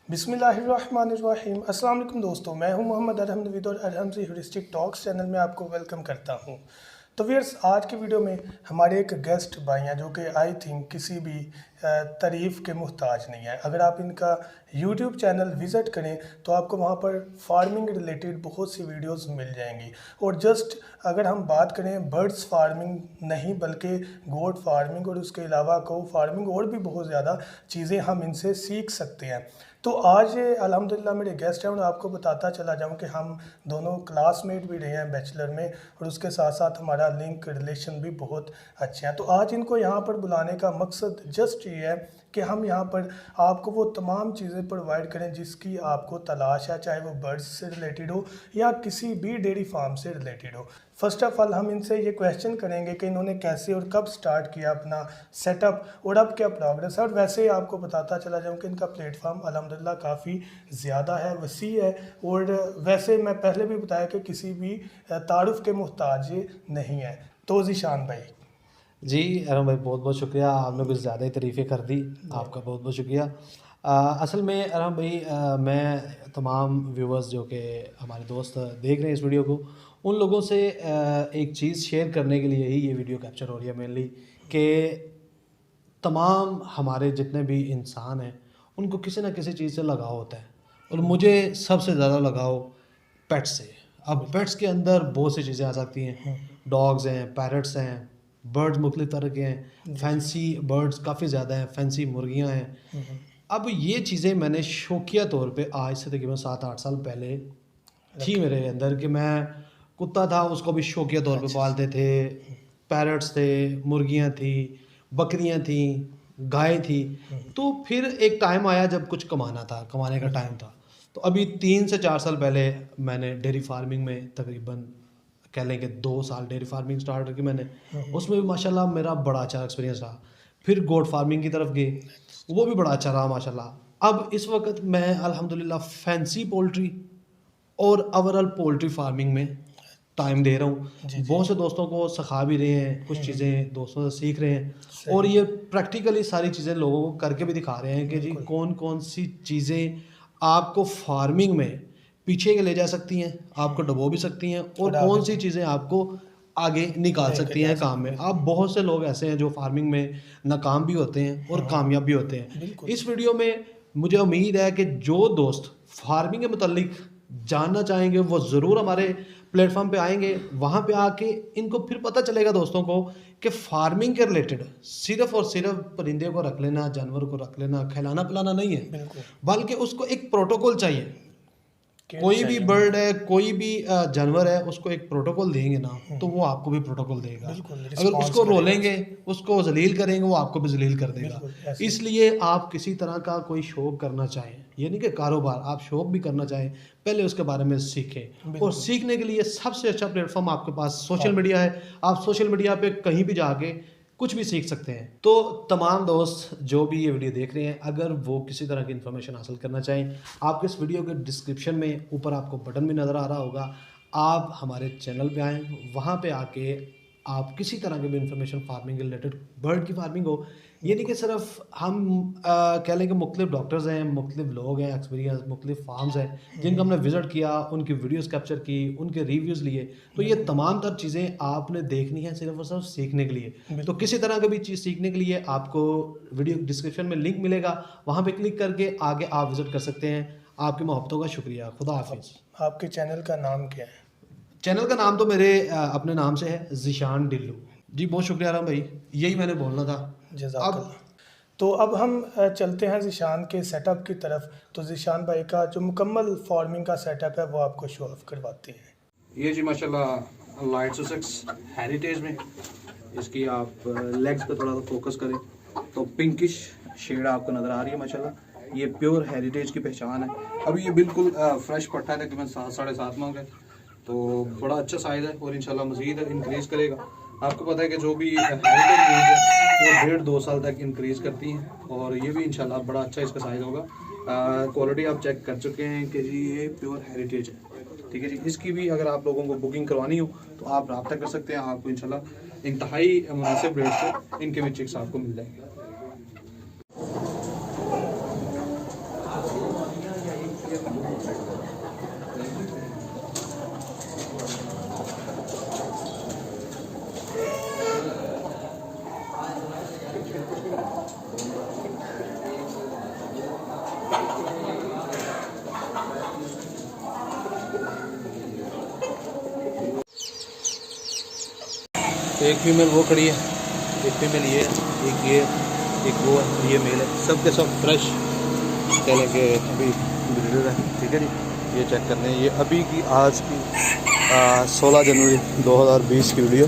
बिस्मिल्लाहिर्रहमानिर्रहीम। अस्सलाम वालेकुम दोस्तों, मैं हूं मोहम्मद अरहम और अरहम से ह्यूरिस्टिक टॉक्स चैनल में आपको वेलकम करता हूं। तो व्यूअर्स, आज की वीडियो में हमारे एक गेस्ट भाई हैं जो कि आई थिंक किसी भी तारीफ़ के मुहताज नहीं है। अगर आप इनका यूट्यूब चैनल विज़िट करें तो आपको वहां पर फार्मिंग रिलेटेड बहुत सी वीडियोस मिल जाएंगी। और जस्ट अगर हम बात करें बर्ड्स फार्मिंग नहीं बल्कि गोट फार्मिंग और उसके अलावा गौ फार्मिंग और भी बहुत ज़्यादा चीज़ें हम इनसे सीख सकते हैं। तो आज अल्हम्दुलिल्लाह मेरे गेस्ट हैं और आपको बताता चला जाऊं कि हम दोनों क्लासमेट भी रहे हैं बैचलर में और उसके साथ साथ हमारा लिंक रिलेशन भी बहुत अच्छे हैं। तो आज इनको यहाँ पर बुलाने का मकसद जस्ट ये है कि हम यहाँ पर आपको वो तमाम चीज़ें प्रोवाइड करें जिसकी आपको तलाश है, चाहे वो बर्ड्स से रिलेटेड हो या किसी भी डेयरी फार्म से रिलेटेड हो। फर्स्ट ऑफ ऑल हम इनसे ये क्वेश्चन करेंगे कि इन्होंने कैसे और कब स्टार्ट किया अपना सेटअप और अब क्या प्रोग्रेस है। और वैसे ही आपको बताता चला जाऊँ कि इनका प्लेटफॉर्म अल्हम्दुलिल्लाह काफ़ी ज़्यादा है, वसी है। और वैसे मैं पहले भी बताया कि किसी भी तारुफ के मुहताज नहीं है। तो ज़ीशान भाई जी अरम भाई, बहुत बहुत शुक्रिया। आपने कुछ ज़्यादा ही तारीफ़ें कर दी, आपका बहुत बहुत शुक्रिया। असल में अरम भाई, मैं तमाम व्यूवर्स जो कि हमारे दोस्त देख रहे हैं इस वीडियो को, उन लोगों से एक चीज़ शेयर करने के लिए ही ये वीडियो कैप्चर हो रही है मेनली, कि तमाम हमारे जितने भी इंसान हैं उनको किसी ना किसी चीज़ से लगाव होता है, और मुझे सबसे ज़्यादा लगाव पेट्स से। अब पेट्स के अंदर बहुत सी चीज़ें आ सकती हैं, डॉग्स हैं, पैरट्स हैं, बर्ड्स मुख्तलिफ तरह के हैं, फैंसी बर्ड्स काफ़ी ज़्यादा हैं, फैंसी मुर्गियां हैं। अब ये चीज़ें मैंने शौकिया तौर पे आज से तकरीबन 7-8 साल पहले थी मेरे अंदर, कि मैं कुत्ता था उसको भी शौकिया तौर पे पालते थे, पैरट्स थे, मुर्गियां थी, बकरियां थी, गाय थी। तो फिर एक टाइम आया जब कुछ कमाना था, कमाने का टाइम था। तो अभी 3 से 4 साल पहले मैंने डेयरी फार्मिंग में तकरीबन कह लें कि 2 साल डेयरी फार्मिंग स्टार्ट की मैंने, उसमें भी माशाल्लाह मेरा बड़ा अच्छा एक्सपीरियंस रहा। फिर गोट फार्मिंग की तरफ गए, वो भी बड़ा अच्छा रहा माशाल्लाह। अब इस वक्त मैं अल्हम्दुलिल्लाह फैंसी पोल्ट्री और ओवरऑल पोल्ट्री फार्मिंग में टाइम दे रहा हूँ। बहुत से दोस्तों को सिखा भी रहे हैं, कुछ चीज़ें दोस्तों से सीख रहे हैं, और ये प्रैक्टिकली सारी चीज़ें लोगों को करके भी दिखा रहे हैं कि जी कौन कौन सी चीज़ें आपको फार्मिंग में पीछे के ले जा सकती हैं, आपको डुबो भी सकती हैं, और कौन सी चीज़ें आपको आगे निकाल सकती हैं काम में। अब बहुत से लोग ऐसे हैं जो फार्मिंग में नाकाम भी होते हैं और कामयाब भी होते हैं। इस वीडियो में मुझे उम्मीद है कि जो दोस्त फार्मिंग के मुतालिक जानना चाहेंगे वो ज़रूर हमारे प्लेटफॉर्म पे आएंगे। वहाँ पे आके इनको फिर पता चलेगा दोस्तों को कि फार्मिंग के रिलेटेड सिर्फ और सिर्फ परिंदे को रख लेना, जानवर को रख लेना, खिलाना पिलाना नहीं है, बल्कि उसको एक प्रोटोकॉल चाहिए। कोई भी बर्ड है, कोई भी जानवर है, उसको एक प्रोटोकॉल देंगे ना तो वो आपको भी प्रोटोकॉल देगा। अगर उसको रोलेंगे, उसको जलील करेंगे, वो आपको भी जलील कर देगा। इसलिए आप किसी तरह का कोई शौक करना चाहें, ये नहीं कि कारोबार, आप शौक भी करना चाहें, पहले उसके बारे में सीखें। और सीखने के लिए सबसे अच्छा प्लेटफॉर्म आपके पास सोशल मीडिया है। आप सोशल मीडिया पे कहीं भी जाके कुछ भी सीख सकते हैं। तो तमाम दोस्त जो भी ये वीडियो देख रहे हैं, अगर वो किसी तरह की इन्फॉर्मेशन हासिल करना चाहें, आपके इस वीडियो के डिस्क्रिप्शन में ऊपर आपको बटन भी नज़र आ रहा होगा, आप हमारे चैनल पे आएँ, वहाँ पे आके आप किसी तरह की भी इन्फॉर्मेशन फार्मिंग के रिलेटेड, बर्ड की फार्मिंग हो, ये नहीं कि सिर्फ हम कह लें कि मुख्तलिफ डॉक्टर्स हैं, मुख्तलिफ लोग हैं, एक्सपीरियंस मुख्तलिफ फार्म्स हैं जिनका हमने विज़िट किया, उनकी वीडियोस कैप्चर की, उनके रिव्यूज़ लिए। तो ये तमाम तर चीज़ें आपने देखनी है सिर्फ और सिर्फ सीखने के लिए। तो किसी तरह की भी चीज़ सीखने के लिए आपको वीडियो डिस्क्रिप्शन में लिंक मिलेगा, वहाँ पर क्लिक करके आगे आप विज़िट कर सकते हैं। आपकी मोहब्बतों का शुक्रिया। खुदा हाफिज़। आपके चैनल का नाम क्या है? चैनल का नाम तो मेरे अपने नाम से है, ज़ीशान ढिल्लू। जी बहुत शुक्रिया राम भाई, यही मैंने बोलना था। जज़ाकल्लाह। तो अब हम चलते हैं ज़ीशान के सेटअप की तरफ। तो ज़ीशान भाई का जो मुकम्मल फार्मिंग का सेटअप है वो आपको शो ऑफ करवाते हैं। ये जी माशाल्लाह लाइट सुसेक्स हेरिटेज में, इसकी आप लेग्स पे थोड़ा सा फोकस करें तो पिंकिश शेड आपको नज़र आ रही है माशाल्लाह। ये प्योर हेरिटेज की पहचान है। अभी ये बिल्कुल फ्रेश पट्टा है, तकरीबन 7-7.5 माह का, तो बड़ा अच्छा साइज़ है और इंशाल्लाह मज़ीद इंक्रीज़ करेगा। आपको पता है कि जो भी हेरिटेज ब्रीड है वो 1.5-2 साल तक इंक्रीज़ करती हैं, और ये भी इंशाल्लाह बड़ा अच्छा इसका साइज़ होगा। क्वालिटी आप चेक कर चुके हैं कि जी ये प्योर हेरिटेज है, ठीक है जी। इसकी भी अगर आप लोगों को बुकिंग करवानी हो तो आप रब्ता कर सकते हैं, आपको इंशाल्लाह इंतहाई मुनासिब रेट पे इनके भी चिक्स आपको मिल जाएंगे। एक फीमेल वो खड़ी है, एक फीमेल ये है, एक ये है, एक वो है, ये मेल है। सब के सब फ्रेश चलें के अभी ब्रीडर है। ठीक है जी, ये चेक कर लें। ये अभी की आज की 16 जनवरी 2020 की वीडियो।